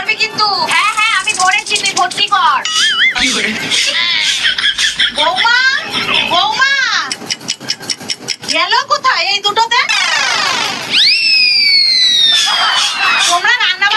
যাবে কিন্তু। হ্যাঁ হ্যাঁ আমি ধরেছি, তুই ভর্তি কর। বৌমা, বৌমা গেল কোথায় এই দুটোতে? তোমরা রান্না